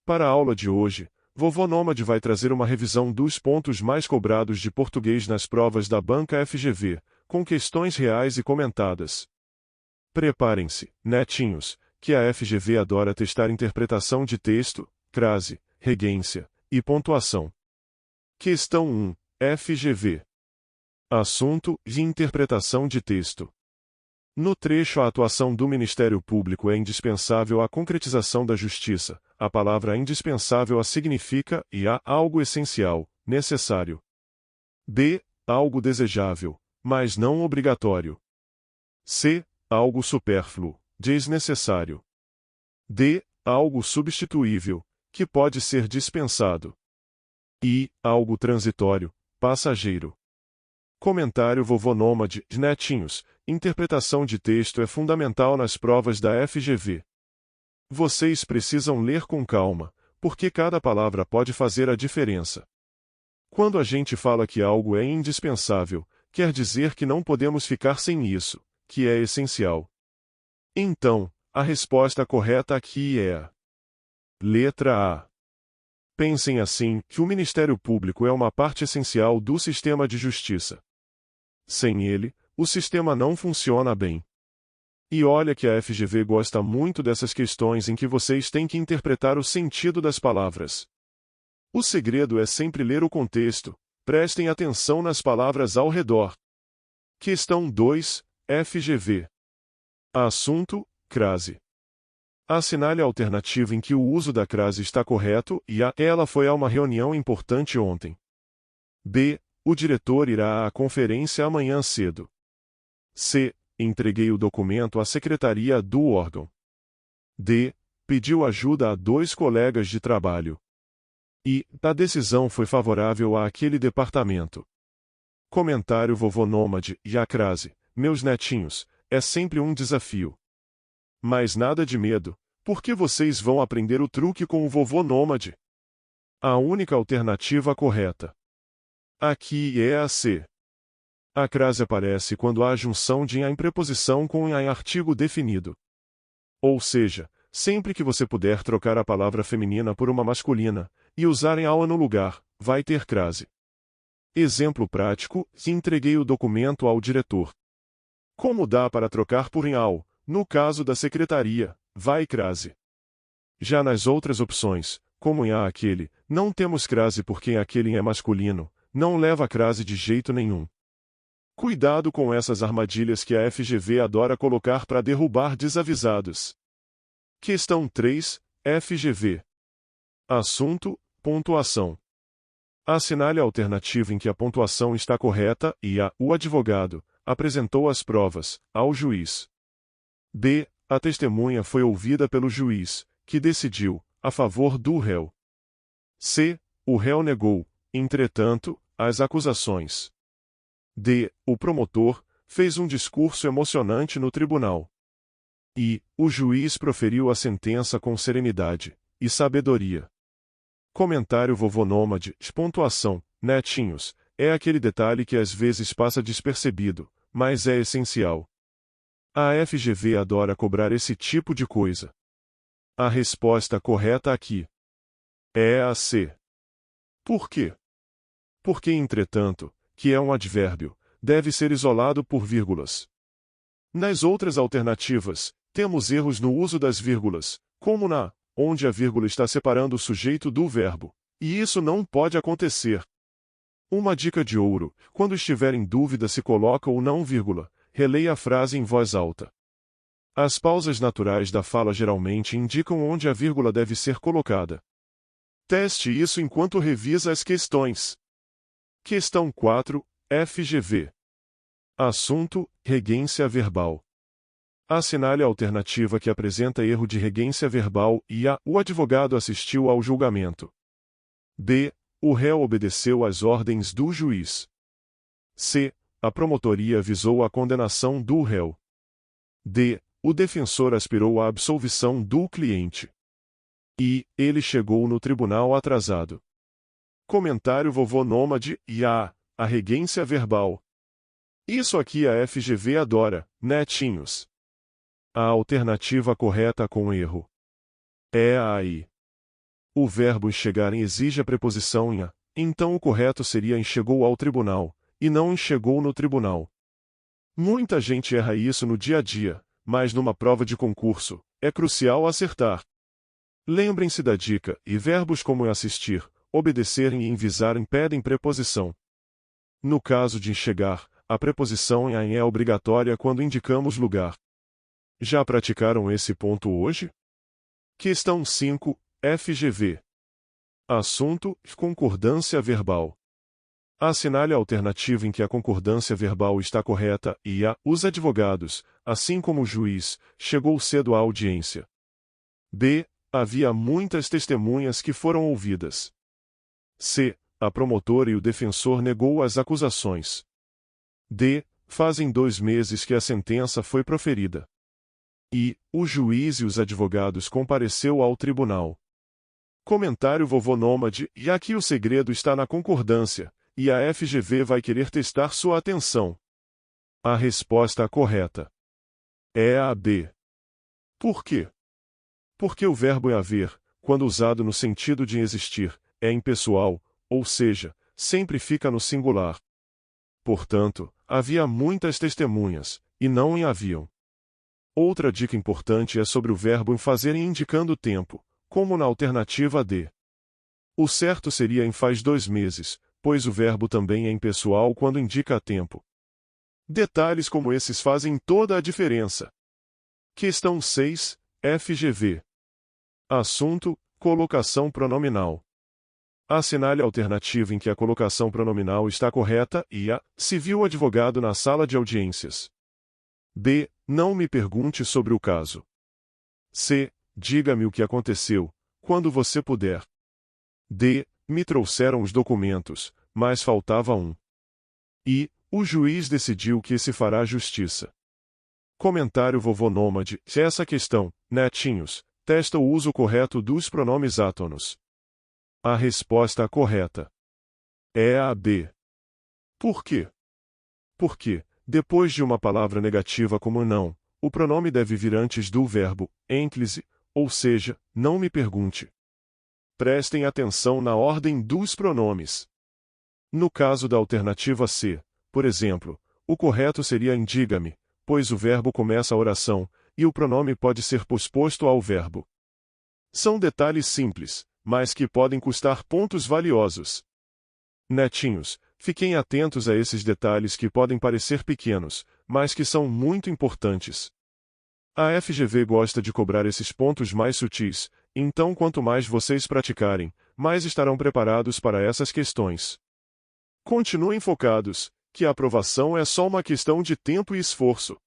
Para a aula de hoje, Vovô Nômade vai trazer uma revisão dos pontos mais cobrados de português nas provas da banca FGV, com questões reais e comentadas. Preparem-se, netinhos, que a FGV adora testar interpretação de texto, crase, regência e pontuação. Questão 1, FGV. Assunto: de interpretação de texto. No trecho A atuação do Ministério Público é indispensável à concretização da justiça, a palavra indispensável a significa e a algo essencial, necessário. B. Algo desejável, mas não obrigatório. C. Algo supérfluo, desnecessário. D. Algo substituível, que pode ser dispensado. I. Algo transitório, passageiro. Comentário Vovô Nômade, netinhos, interpretação de texto é fundamental nas provas da FGV. Vocês precisam ler com calma, porque cada palavra pode fazer a diferença. Quando a gente fala que algo é indispensável, quer dizer que não podemos ficar sem isso, que é essencial. Então, a resposta correta aqui é a letra A. Pensem assim, que o Ministério Público é uma parte essencial do sistema de justiça. Sem ele, o sistema não funciona bem. E olha que a FGV gosta muito dessas questões em que vocês têm que interpretar o sentido das palavras. O segredo é sempre ler o contexto, prestem atenção nas palavras ao redor. Questão 2, FGV. Assunto: crase. Assinale a alternativa em que o uso da crase está correto e a ela foi a uma reunião importante ontem. B. O diretor irá à conferência amanhã cedo. C. Entreguei o documento à secretaria do órgão. D. Pediu ajuda a 2 colegas de trabalho. E. A decisão foi favorável àquele departamento. Comentário Vovô Nômade e a crase, meus netinhos, é sempre um desafio. Mas nada de medo, porque vocês vão aprender o truque com o Vovô Nômade. A única alternativa correta aqui é a C. A crase aparece quando há junção de a em preposição com a em artigo definido. Ou seja, sempre que você puder trocar a palavra feminina por uma masculina, e usar em ao no lugar, vai ter crase. Exemplo prático: entreguei o documento ao diretor. Como dá para trocar por em ao, no caso da secretaria, vai crase. Já nas outras opções, como em a aquele, não temos crase porque em aquele é masculino, não leva crase de jeito nenhum. Cuidado com essas armadilhas que a FGV adora colocar para derrubar desavisados. Questão 3, FGV. Assunto: pontuação. Assinale a alternativa em que a pontuação está correta e o advogado apresentou as provas ao juiz. B. A testemunha foi ouvida pelo juiz, que decidiu a favor do réu. C. O réu negou, entretanto, as acusações. D. O promotor fez um discurso emocionante no tribunal. E. O juiz proferiu a sentença com serenidade e sabedoria. Comentário Vovô Nômade, pontuação, netinhos, é aquele detalhe que às vezes passa despercebido, mas é essencial. A FGV adora cobrar esse tipo de coisa. A resposta correta aqui é a C. Por quê? Porque, entretanto, que é um advérbio, deve ser isolado por vírgulas. Nas outras alternativas, temos erros no uso das vírgulas, como na, onde a vírgula está separando o sujeito do verbo, e isso não pode acontecer. Uma dica de ouro: quando estiver em dúvida se coloca ou não vírgula, releia a frase em voz alta. As pausas naturais da fala geralmente indicam onde a vírgula deve ser colocada. Teste isso enquanto revisa as questões. Questão 4, FGV. Assunto: regência verbal. Assinale a alternativa que apresenta erro de regência verbal e o advogado assistiu ao julgamento. B. O réu obedeceu às ordens do juiz. C. A promotoria visou a condenação do réu. D. O defensor aspirou à absolvição do cliente. E. Ele chegou no tribunal atrasado. Comentário Vovô Nômade e a regência verbal. Isso aqui a FGV adora, netinhos. A alternativa correta com erro é a I. O verbo enxergar exige a preposição em a, então o correto seria enxergou ao tribunal, e não enxergou no tribunal. Muita gente erra isso no dia a dia, mas numa prova de concurso, é crucial acertar. Lembrem-se da dica, e verbos como assistir, obedecerem e envisarem pedem preposição. No caso de enxergar, a preposição em é obrigatória quando indicamos lugar. Já praticaram esse ponto hoje? Questão 5, FGV. Assunto: concordância verbal. Assinale a alternativa em que a concordância verbal está correta e a. Os advogados, assim como o juiz, chegou cedo à audiência. B. Havia muitas testemunhas que foram ouvidas. C. A promotora e o defensor negou as acusações. D. Fazem 2 meses que a sentença foi proferida. E. O juiz e os advogados compareceu ao tribunal. Comentário vovô Nômade. E aqui o segredo está na concordância, e a FGV vai querer testar sua atenção. A resposta correta é a B. Por quê? Porque o verbo haver, quando usado no sentido de existir, é impessoal, ou seja, sempre fica no singular. Portanto, havia muitas testemunhas, e não em haviam. Outra dica importante é sobre o verbo em fazer indicando tempo, como na alternativa D. O certo seria em faz 2 meses, pois o verbo também é impessoal quando indica tempo. Detalhes como esses fazem toda a diferença. Questão 6, FGV. Assunto: colocação pronominal. Assinale a alternativa em que a colocação pronominal está correta e a. Se viu o advogado na sala de audiências. B. Não me pergunte sobre o caso. C. Diga-me o que aconteceu, quando você puder. D. Me trouxeram os documentos, mas faltava um. E. O juiz decidiu que se fará justiça. Comentário vovô Nômade. Se essa questão, netinhos, testa o uso correto dos pronomes átonos. A resposta correta é a B. Por quê? Porque, depois de uma palavra negativa como não, o pronome deve vir antes do verbo, ênclise, ou seja, não me pergunte. Prestem atenção na ordem dos pronomes. No caso da alternativa C, por exemplo, o correto seria diga-me, pois o verbo começa a oração, e o pronome pode ser posposto ao verbo. São detalhes simples, mas que podem custar pontos valiosos. Netinhos, fiquem atentos a esses detalhes que podem parecer pequenos, mas que são muito importantes. A FGV gosta de cobrar esses pontos mais sutis, então quanto mais vocês praticarem, mais estarão preparados para essas questões. Continuem focados, que a aprovação é só uma questão de tempo e esforço.